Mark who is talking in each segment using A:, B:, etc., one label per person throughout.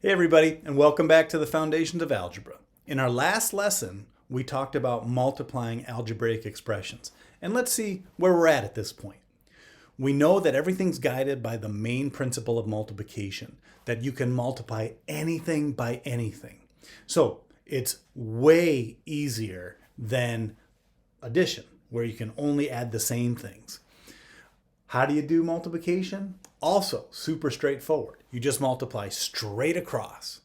A: Hey everybody, and welcome back to the Foundations of Algebra. In our last lesson, we talked about multiplying algebraic expressions. And let's see where we're at this point. We know that everything's guided by the main principle of multiplication, that you can multiply anything by anything. So it's way easier than addition, where you can only add the same things. How do you do multiplication? Also super straightforward. You just multiply straight across.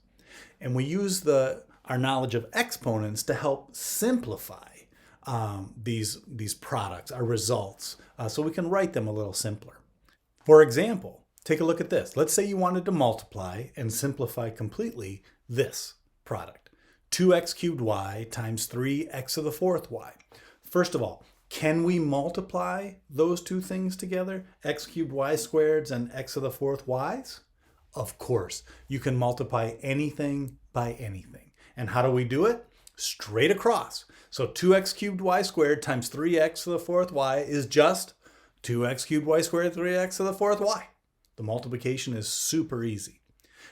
A: And we use our knowledge of exponents to help simplify these products, our results, so we can write them a little simpler. For example, take a look at this. Let's say you wanted to multiply and simplify completely this product. 2x cubed y times 3x to the fourth y. First of all, can we multiply those two things together? X cubed y squareds and x to the fourth y's? Of course, you can multiply anything by anything. And how do we do it? Straight across. So 2x cubed y squared times 3x to the fourth y is just 2x cubed y squared 3x to the fourth y. The multiplication is super easy.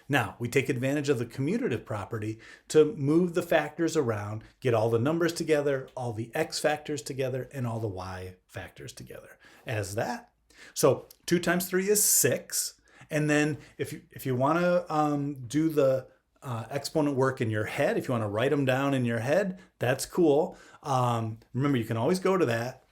A: Now, we take advantage of the commutative property to move the factors around, get all the numbers together, all the x factors together, and all the y factors together as that. So 2 times 3 is 6. And then if you want to do the exponent work in your head, if you want to write them down in your head, that's cool. Remember, you can always go to that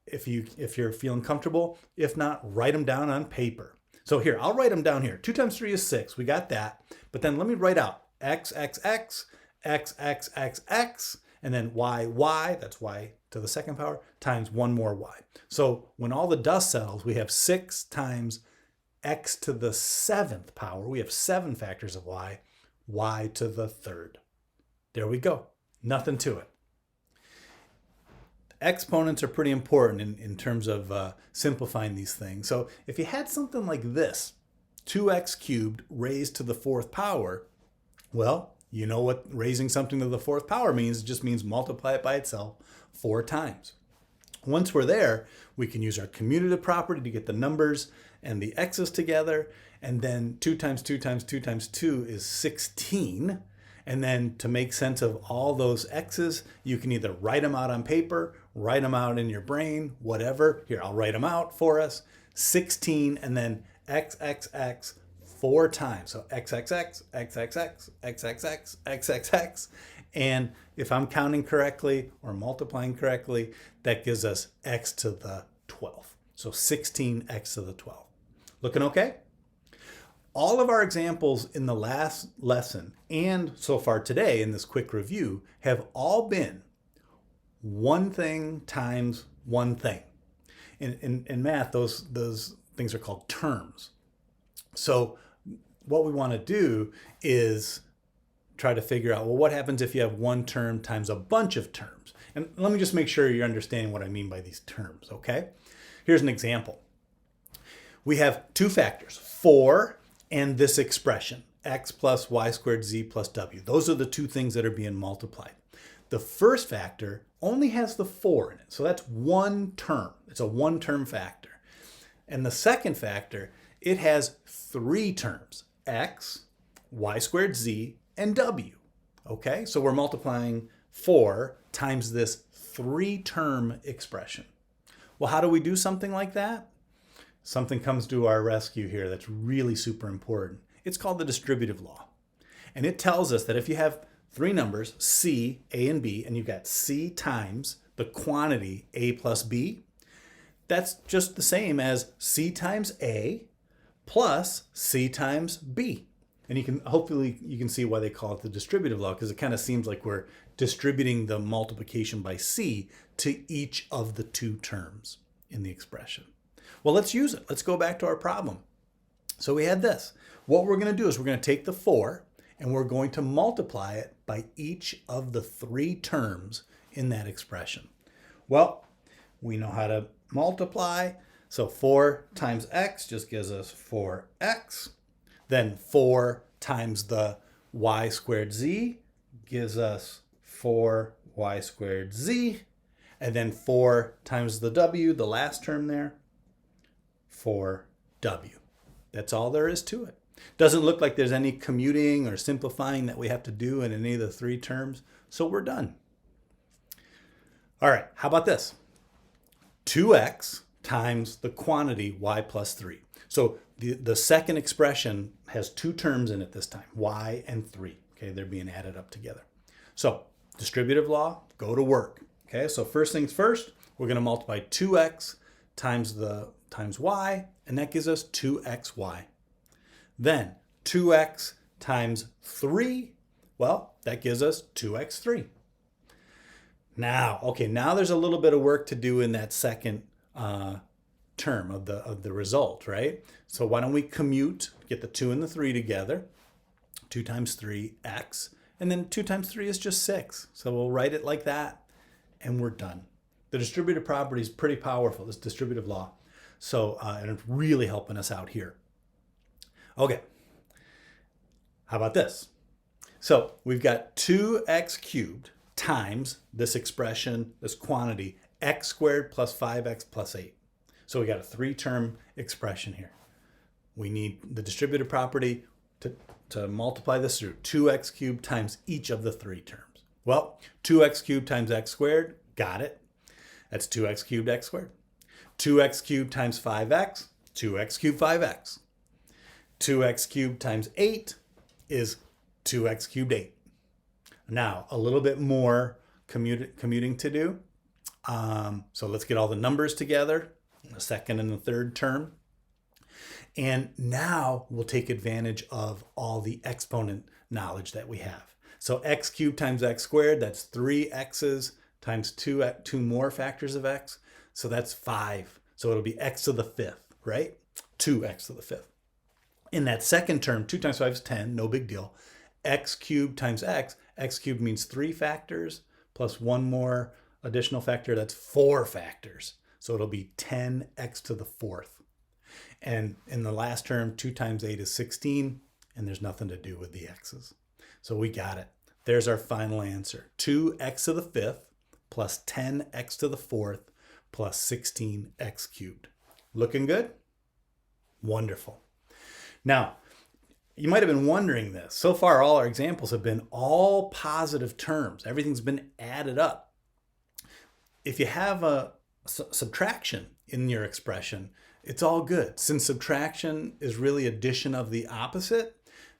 A: if you're feeling comfortable. If not, write them down on paper. So here, I'll write them down here. 2 times 3 is 6. We got that. But then let me write out x, x, x, x, x, x, x, and then y, y, that's y to the second power, times one more y. So when all the dust settles, we have 6 times x to the 7th power. We have 7 factors of y, y to the 3rd. There we go. Nothing to it. Exponents are pretty important in terms of simplifying these things. So if you had something like this, 2x cubed raised to the 4th power, well, you know what raising something to the 4th power means. It just means multiply it by itself 4 times. Once we're there, we can use our commutative property to get the numbers and the x's together. And then 2 times 2 times 2 times 2 is 16. And then to make sense of all those x's, you can either write them out on paper, write them out in your brain, whatever. Here, I'll write them out for us. 16 and then x, x, x 4 times. So x, x, x, x, x, x, x, x, x, x, x, x. And if I'm counting correctly or multiplying correctly, that gives us x to the 12th. So 16x to the 12th. Looking okay? All of our examples in the last lesson and so far today in this quick review have all been one thing times one thing. In math, those things are called terms. So what we want to do is try to figure out, well, what happens if you have one term times a bunch of terms? And let me just make sure you're understanding what I mean by these terms, okay? Here's an example. We have 2 factors, 4 and this expression, x plus y squared z plus w. Those are the 2 things that are being multiplied. The first factor only has the 4 in it, so that's one term. It's a one-term factor. And the second factor, it has 3 terms, x, y squared z, and w. Okay, so we're multiplying 4 times this 3-term expression. Well, how do we do something like that? Something comes to our rescue here that's really super important. It's called the distributive law. And it tells us that if you have 3 numbers, c, a, and b, and you've got c times the quantity a plus b, that's just the same as c times a plus c times b. And hopefully you can see why they call it the distributive law, because it kind of seems like we're distributing the multiplication by c to each of the 2 terms in the expression. Well, let's use it. Let's go back to our problem. So we had this. What we're going to do is we're going to take the 4 and we're going to multiply it by each of the 3 terms in that expression. Well, we know how to multiply. So 4 times x just gives us 4x. Then 4 times the y squared z gives us 4y squared z. And then 4 times the w, the last term there, 4w. That's all there is to it. Doesn't look like there's any commuting or simplifying that we have to do in any of the three terms, so we're done. All right, how about this? 2x times the quantity y plus 3. So the second expression has two terms in it this time, y and 3. Okay, they're being added up together. So distributive law, go to work. Okay, so first things first, we're going to multiply 2x times y, and that gives us 2xy. Then 2x times 3, well, that gives us 2x3. Now there's a little bit of work to do in that second term of the result, right? So why don't we commute, get the 2 and the 3 together, 2 times 3, x, and then 2 times 3 is just 6. So we'll write it like that, and we're done. The distributive property is pretty powerful, this distributive law. So, and it's really helping us out here. Okay, how about this? So we've got 2x cubed times this expression, this quantity, x squared plus 5x plus 8. So we got a three-term expression here. We need the distributive property to multiply this through. 2x cubed times each of the three terms. Well, 2x cubed times x squared, got it. That's 2x cubed x squared. 2x cubed times 5x, 2x cubed 5x. 2x cubed times 8 is 2x cubed 8. Now, a little bit more commuting to do. So let's get all the numbers together, the second and the third term. And now we'll take advantage of all the exponent knowledge that we have. So x cubed times x squared, that's 3x's times two more factors of x. So that's 5. So it'll be x to the 5th, right? 2x to the 5th. In that second term, 2 times 5 is 10, no big deal. X cubed times x cubed means 3 factors plus one more additional factor, that's 4 factors. So it'll be 10x to the 4th. And in the last term, 2 times 8 is 16, and there's nothing to do with the x's. So we got it. There's our final answer. 2x to the 5th plus 10x to the 4th plus 16x cubed. Looking good? Wonderful. Now, you might have been wondering this. So far, all our examples have been all positive terms. Everything's been added up. If you have a subtraction in your expression, it's all good. Since subtraction is really addition of the opposite,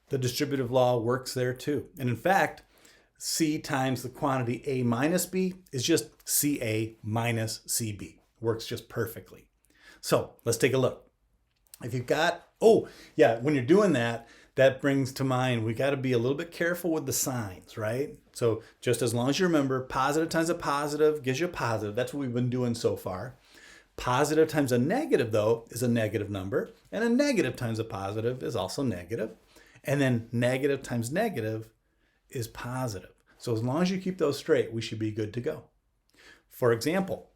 A: the distributive law works there too. And in fact, C times the quantity A minus B is just CA minus CB. Works just perfectly. So let's take a look. If you've got, when you're doing that, that brings to mind, we got to be a little bit careful with the signs, right? So just as long as you remember, positive times a positive gives you a positive. That's what we've been doing so far. Positive times a negative, though, is a negative number. And a negative times a positive is also negative. And then negative times negative is positive. So as long as you keep those straight, we should be good to go. For example,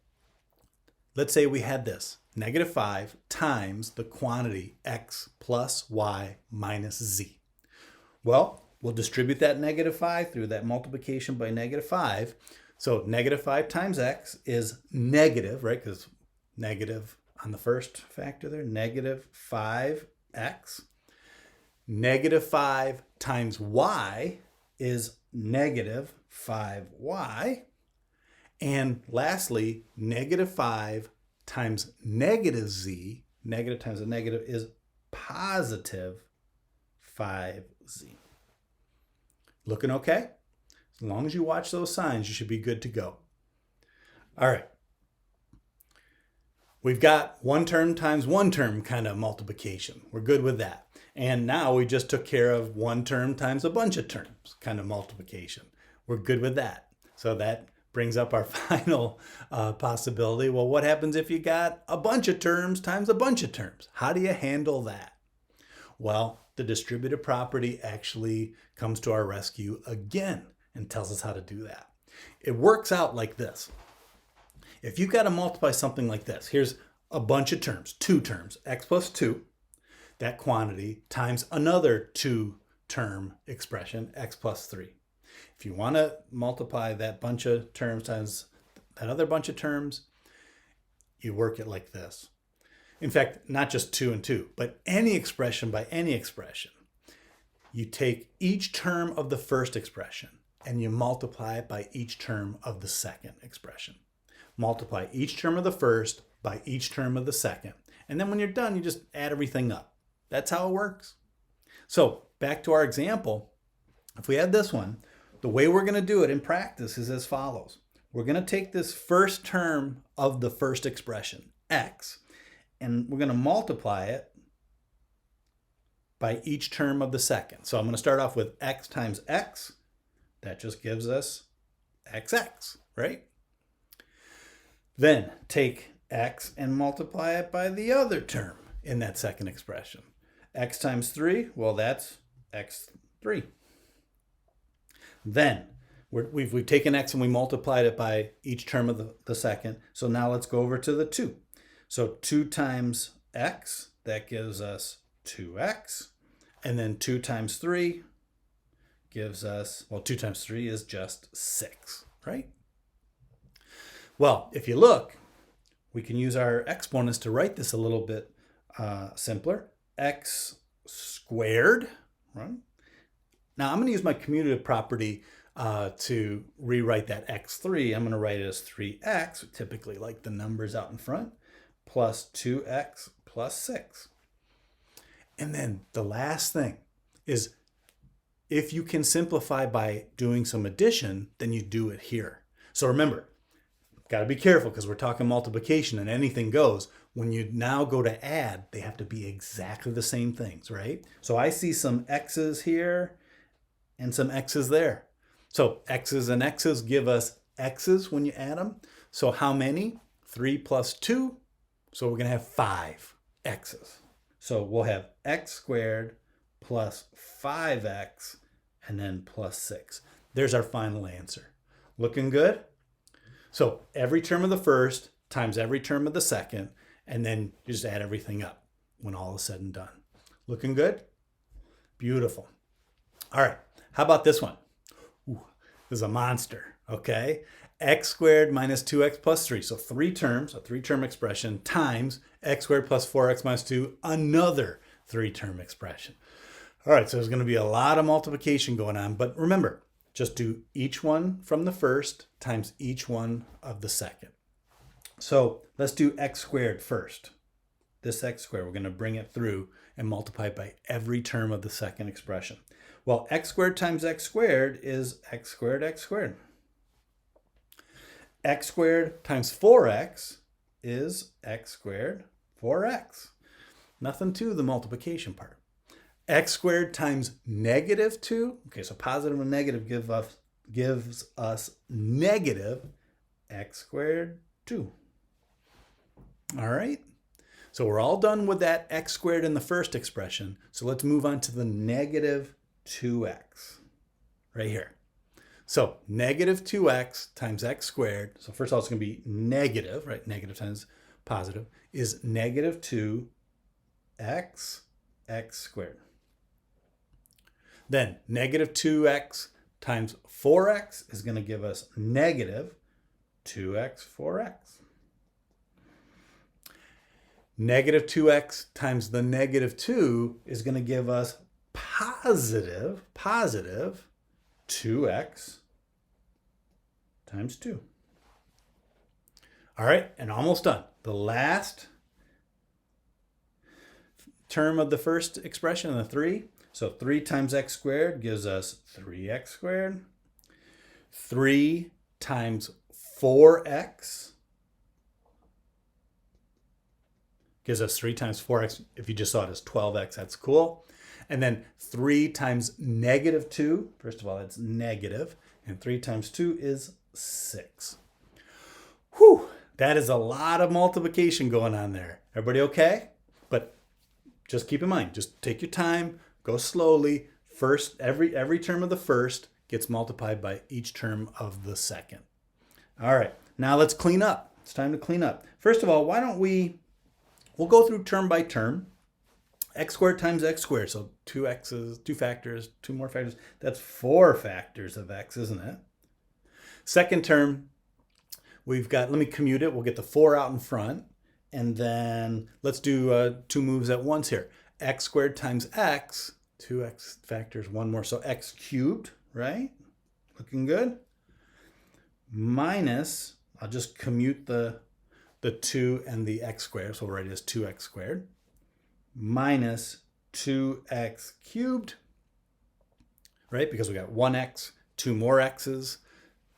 A: let's say we had this. Negative 5 times the quantity x plus y minus z. Well, we'll distribute that negative 5 through that multiplication by negative 5. So negative 5 times x is negative, right? Because negative on the first factor there, negative 5x. Negative 5 times y is negative 5y. And lastly, negative 5 times negative z, negative times a negative, is positive 5z. Looking okay? As long as you watch those signs, you should be good to go. All right. We've got one term times one term kind of multiplication. We're good with that. And now we just took care of one term times a bunch of terms kind of multiplication. We're good with that. So that brings up our final possibility. Well, what happens if you got a bunch of terms times a bunch of terms? How do you handle that? Well, the distributive property actually comes to our rescue again and tells us how to do that. It works out like this. If you've got to multiply something like this, here's a bunch of terms, 2 terms, x plus 2, that quantity, times another 2-term expression, x plus 3. If you want to multiply that bunch of terms times that other bunch of terms, you work it like this. In fact, not just 2 and 2, but any expression by any expression. you take each term of the first expression and you multiply it by each term of the second expression. Multiply each term of the first by each term of the second. And then when you're done, you just add everything up. That's how it works. So back to our example, if we had this one, the way we're going to do it in practice is as follows. We're going to take this first term of the first expression, x, and we're going to multiply it by each term of the second. So I'm going to start off with x times x. That just gives us xx, right? Then take x and multiply it by the other term in that second expression. X times 3, well, that's x3. Then we've taken x and we multiplied it by each term of the second. So now let's go over to the 2. So 2 times x, that gives us 2x. And then 2 times 3 gives us, well, 2 times 3 is just 6, right? Well, if you look, we can use our exponents to write this a little bit simpler. X squared, right? Now I'm going to use my commutative property to rewrite that x3. I'm going to write it as 3x, typically like the numbers out in front, plus 2x plus 6. And then the last thing is, if you can simplify by doing some addition, then you do it here. So remember, got to be careful because we're talking multiplication and anything goes. When you now go to add, they have to be exactly the same things, right? So I see some x's here and some x's there. So x's and x's give us x's when you add them. So how many? 3 plus 2. So we're going to have 5 x's. So we'll have x squared plus 5x and then plus 6. There's our final answer. Looking good? So every term of the first times every term of the second, and then you just add everything up when all is said and done. Looking good? Beautiful. All right, how about this one? Ooh, this is a monster, okay? X squared minus 2x plus 3. So 3 terms, a 3-term expression, times x squared plus 4x minus 2, another 3-term expression. All right, so there's going to be a lot of multiplication going on, but remember, just do each one from the first times each one of the second. So let's do x squared first. This x squared, we're going to bring it through and multiply it by every term of the second expression. Well, x squared times x squared is x squared, x squared. X squared times 4x is x squared, 4x. Nothing to the multiplication part. X squared times negative 2. Okay, so positive and negative gives us negative x squared 2. All right. So we're all done with that x squared in the first expression. So let's move on to the negative 2x right here. So negative 2x times x squared. So first of all, it's going to be negative, right? Negative times positive is negative 2x x squared. Then negative 2x times 4x is going to give us negative 2x 4x. Negative 2x times the negative 2 is going to give us positive 2x times 2. All right, and almost done. The last term of the first expression, the 3. So 3 times x squared gives us 3x squared. 3 times 4x gives us 3 times 4x. If you just saw it as 12x, that's cool. And then 3 times negative 2. First of all, that's negative. And 3 times 2 is 6. Whew, that is a lot of multiplication going on there. Everybody okay? But just keep in mind, just take your time, go slowly. First, every term of the first gets multiplied by each term of the second. All right, now let's clean up. It's time to clean up. First of all, why don't we'll go through term by term. X squared times x squared. So 2 x's, 2 factors, 2 more factors. That's 4 factors of x, isn't it? Second term, we've got, let me commute it. We'll get the 4 out in front. And then let's do 2 moves at once here. X squared times x 2x factors, one more. So x cubed, right? Looking good. Minus, I'll just commute the 2 and the x squared. So we'll write it as 2x squared. Minus 2x cubed, right? Because we got 1x, 2 more x's.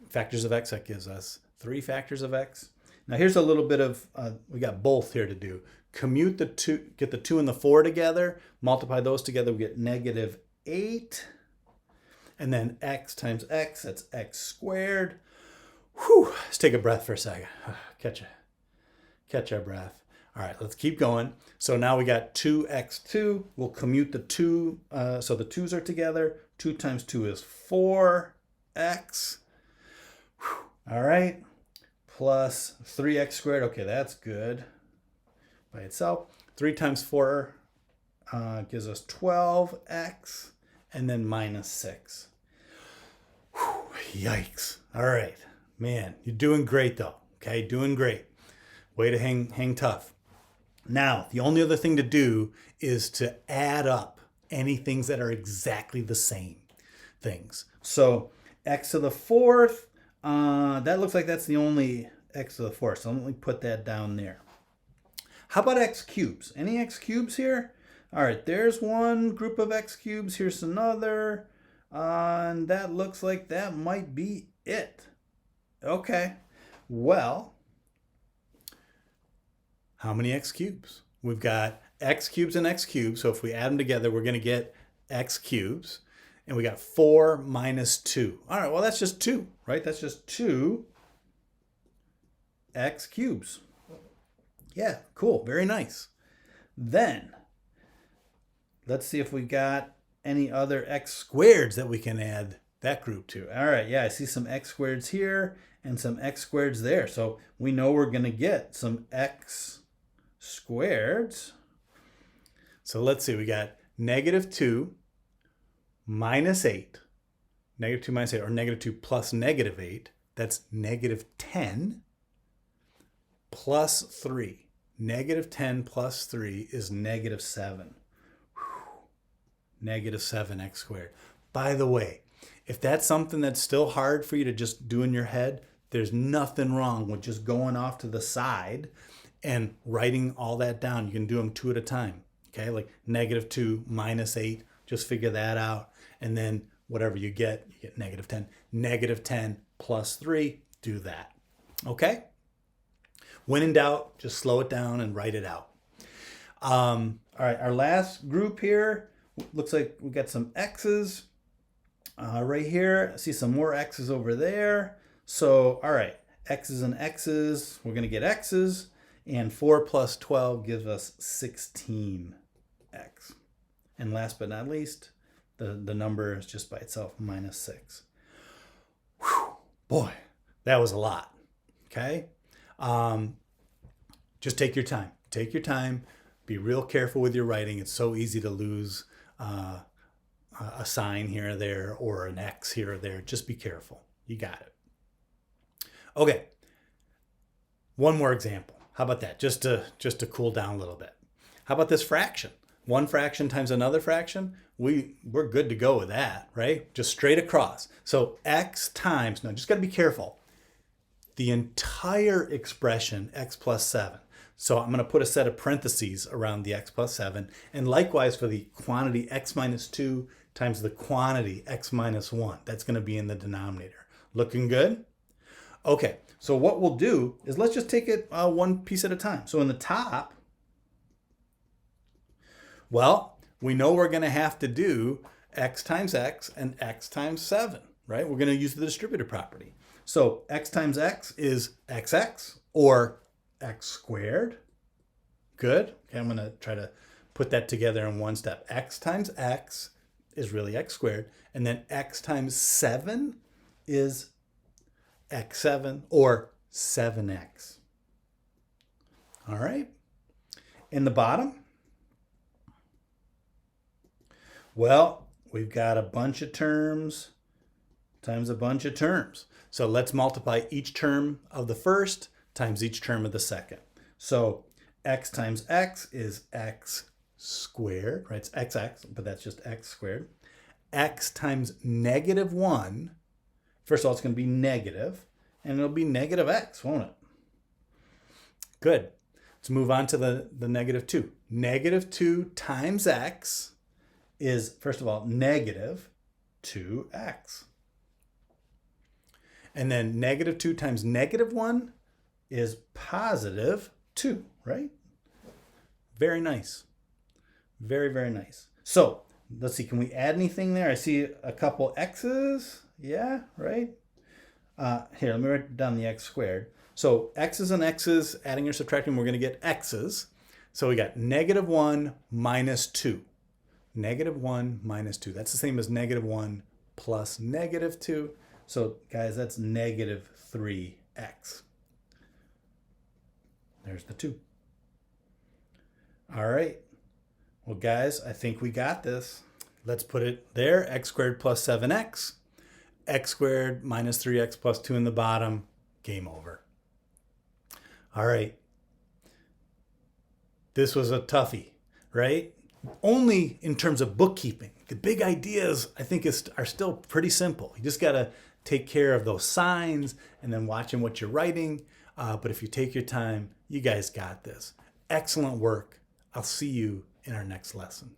A: Factors of x, that gives us 3 factors of x. Now here's a little bit of, we got both here to do. Commute the 2, get the 2 and the 4 together, multiply those together, we get negative 8. And then x times x, that's x squared. Whew, let's take a breath for a second. Catch our breath. All right, let's keep going. So now we got 2x2. We'll commute the 2, so the 2's are together. 2 times 2 is 4x. Whew. All right, plus 3x squared. Okay, that's good by itself. 3 times 4 gives us 12x, and then minus 6. Whew, yikes. All right, man, you're doing great though. Okay, doing great. Way to hang tough. Now, the only other thing to do is to add up any things that are exactly the same things. So x to the 4th, that looks like that's the only x to the 4th. So let me put that down there. How about x cubes? Any x cubes here? All right, there's one group of x cubes. Here's another. And that looks like that might be it. Okay, well, how many x cubes? We've got x cubes and x cubes. So if we add them together, we're going to get x cubes. And we got 4 minus 2. All right, well, that's just 2, right? That's just 2 x cubes. Yeah, cool. Very nice. Then, let's see if we got any other x squareds that we can add that group to. All right, yeah, I see some x squareds here and some x squareds there. So we know we're going to get some x squareds. So let's see, we got negative 2 minus 8, negative 2 minus 8, or negative 2 plus negative 8, that's negative 10 plus 3. Negative 10 plus 3 is negative 7. Whew. Negative 7x squared. By the way, if that's something that's still hard for you to just do in your head, there's nothing wrong with just going off to the side and writing all that down. You can do them 2 at a time. Okay, like negative 2 minus 8, just figure that out. And then whatever you get negative 10. Negative 10 plus 3, do that. Okay? When in doubt, just slow it down and write it out. All right, our last group here, looks like we got some x's right here. I see some more x's over there. So, all right, x's and x's, we're going to get x's. And 4 plus 12 gives us 16x. And last but not least, the number is just by itself, minus 6. Whew, boy, that was a lot, okay? Just take your time. Take your time. Be real careful with your writing. It's so easy to lose a sign here or there or an X here or there. Just be careful. You got it. Okay, one more example. How about that? Just to cool down a little bit. How about this fraction? One fraction times another fraction, we're good to go with that, right? Just straight across. So x times, now just got to be careful, the entire expression x plus 7. So I'm going to put a set of parentheses around the x plus 7. And likewise for the quantity x minus 2 times the quantity x minus 1. That's going to be in the denominator. Looking good? Okay, so what we'll do is let's just take it one piece at a time. So in the top, well, we know we're going to have to do x times x and x times 7, right? We're going to use the distributive property. So x times x is xx, or x squared. Good. Okay, I'm going to try to put that together in one step. X times x is really x squared. And then x times 7 is x7, or 7x. All right. In the bottom, well, we've got a bunch of terms times a bunch of terms. So let's multiply each term of the first times each term of the second. So x times x is x squared, right? It's xx, but that's just x squared. X times negative 1. First of all, it's going to be negative, and it'll be negative x, won't it? Good. Let's move on to the negative 2. Negative 2 times x is, first of all, negative 2x. And then negative 2 times negative 1 is positive 2, right? Very nice. Very, very nice. So let's see, can we add anything there? I see a couple x's. Yeah, right? Here, let me write down the x squared. So x's and x's, adding or subtracting, we're going to get x's. So we got negative 1 minus 2. Negative 1 minus 2. That's the same as negative 1 plus negative 2. So guys, that's negative 3x. There's the 2. All right. Well, guys, I think we got this. Let's put it there. X squared plus 7x. X squared minus 3x plus 2 in the bottom. Game over. All right. This was a toughie, right? Only in terms of bookkeeping. The big ideas, I think, are still pretty simple. You just got to take care of those signs and then watching what you're writing. But if you take your time, you guys got this. Excellent work. I'll see you in our next lesson.